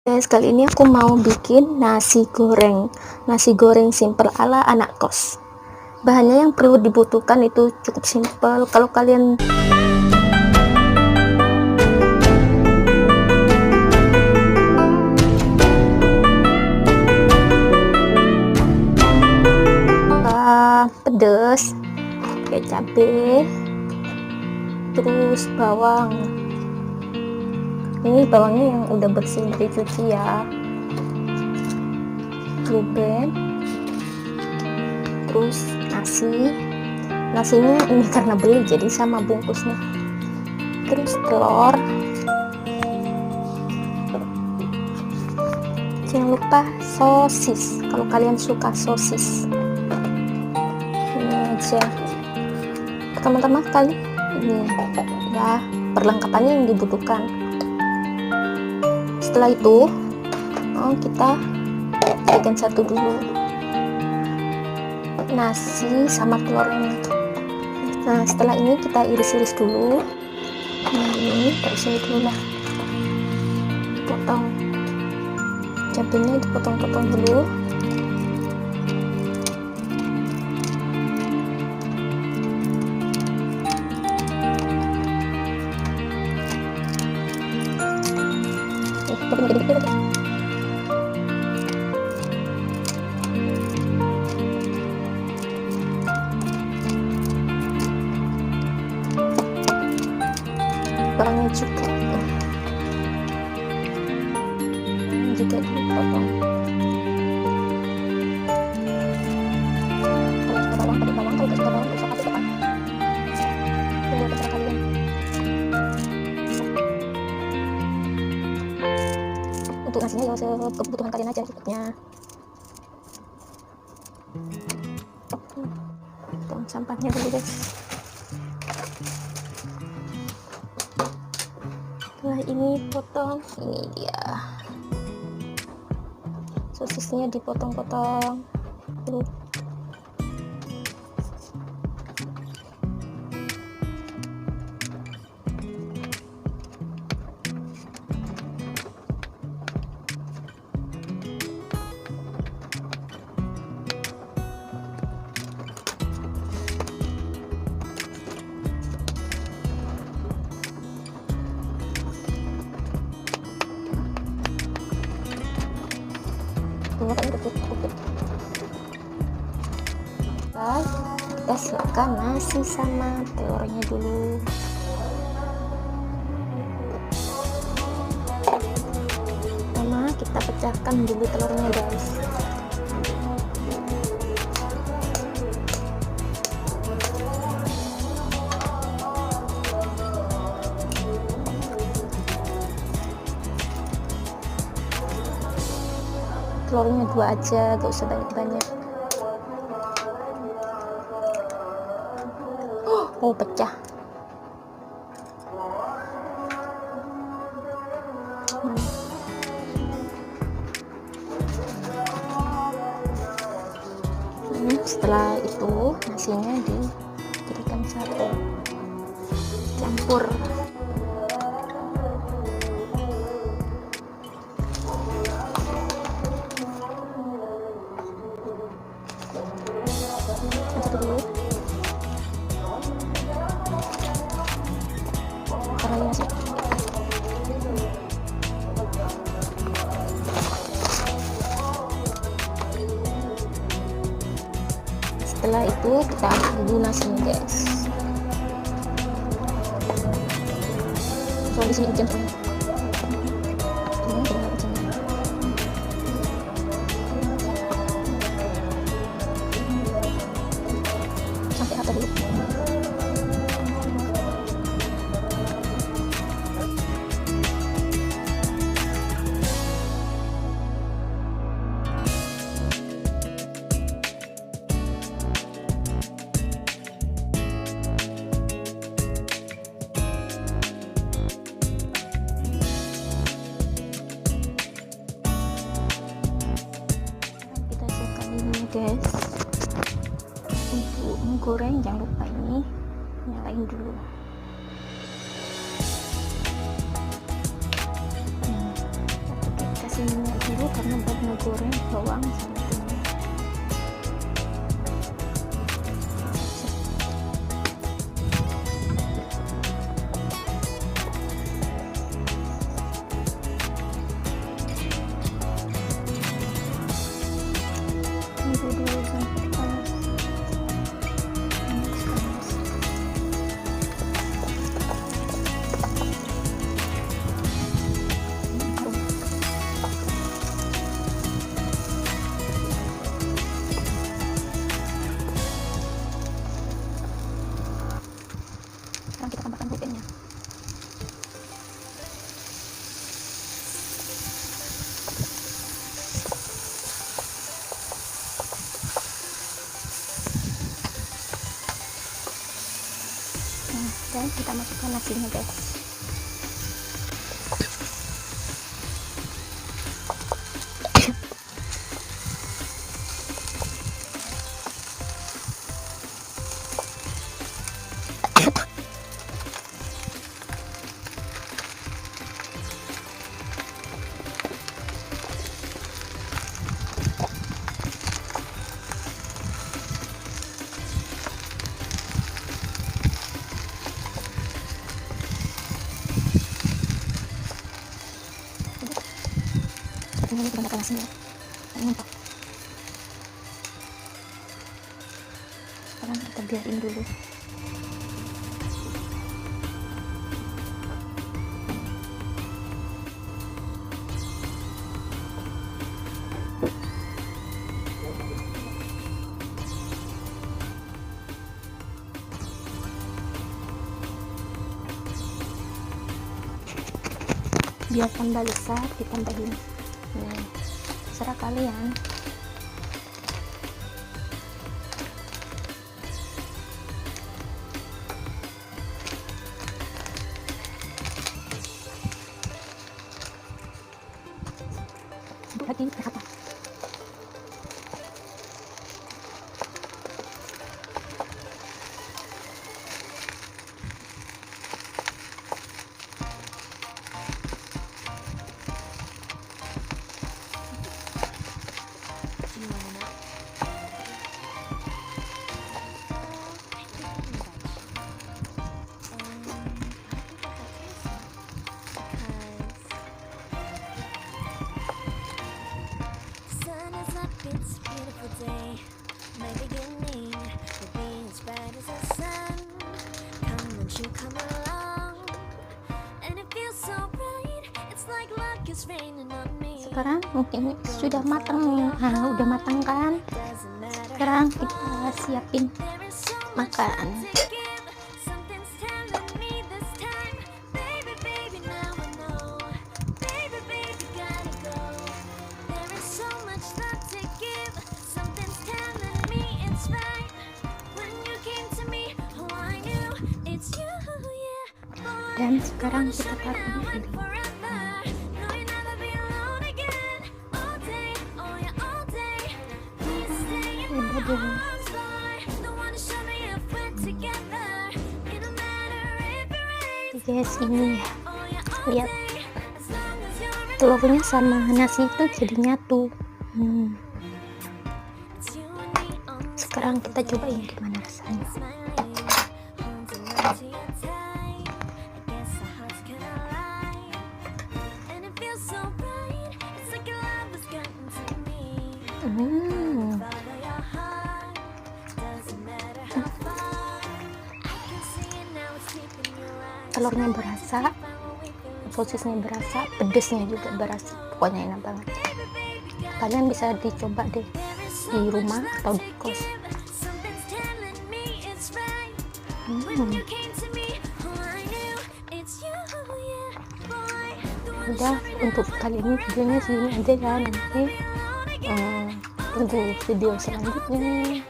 Guys, kali ini aku mau bikin nasi goreng simple ala anak kos. Bahannya yang perlu dibutuhkan itu cukup simple. Kalau kalian pedas, pakai cabai, terus bawang. Ini bawangnya yang udah bersih dicuci ya, ribet, terus nasinya ini karena beli jadi sama bungkusnya, terus telur, jangan lupa sosis kalau kalian suka sosis. Ini aja teman-teman, kali ini ya perlengkapannya yang dibutuhkan. Setelah itu kita bikin satu dulu nasi sama telurnya. Nah, setelah ini kita iris-iris dulu. Ini taruh dulu lah, potong cabenya, dipotong-potong dulu. Bawangnya juga dipotong. Kalau pakai bawang, kalau suka bawang bisa kasih depan. Tunggu terserah kalian. Untuk nasinya ya kebutuhan kalian aja cukupnya. Potong sampahnya dulu guys. Setelah ini potong, ini dia sosisnya, dipotong-potong tuh. Kita siapkan nasi sama telurnya dulu. Pertama kita pecahkan dulu telurnya guys. Telurnya 2 aja, gak usah banyak-banyak. Oh, pecah. Setelah itu nasinya diberikan satu, campur. Setelah itu kita aduk dulu nasinya guys. Soal di sini hujan soalnya. Sampai rata dulu. Guys, untuk menggoreng jangan lupa ini nyalain dulu. kasih minyak dulu karena buat ngegoreng bawang sama timun. Tunggu dulu sampai panas. Sekarang kita tambahkan ribetnya. Dan kita masukkan nasinya, guys. Ini kita nasinya mantap. Sekarang kita biarin dulu. Biar tambah lezat ditambahin. Terserah kalian. Lagi apa? Sekarang mungkin sudah matang. Udah matang kan? Sekarang kita siapin makan. Dan sekarang kita taruh di sini. Guys, ini lihat telurnya sama nasi itu jadi nyatu. Sekarang kita cobain gimana rasanya. Telurnya berasa, sosisnya berasa, pedesnya juga berasa, pokoknya enak banget. Kalian bisa dicoba deh di rumah atau di kos. Udah, untuk kali ini videonya segini aja ya. Nanti tunggu video selanjutnya.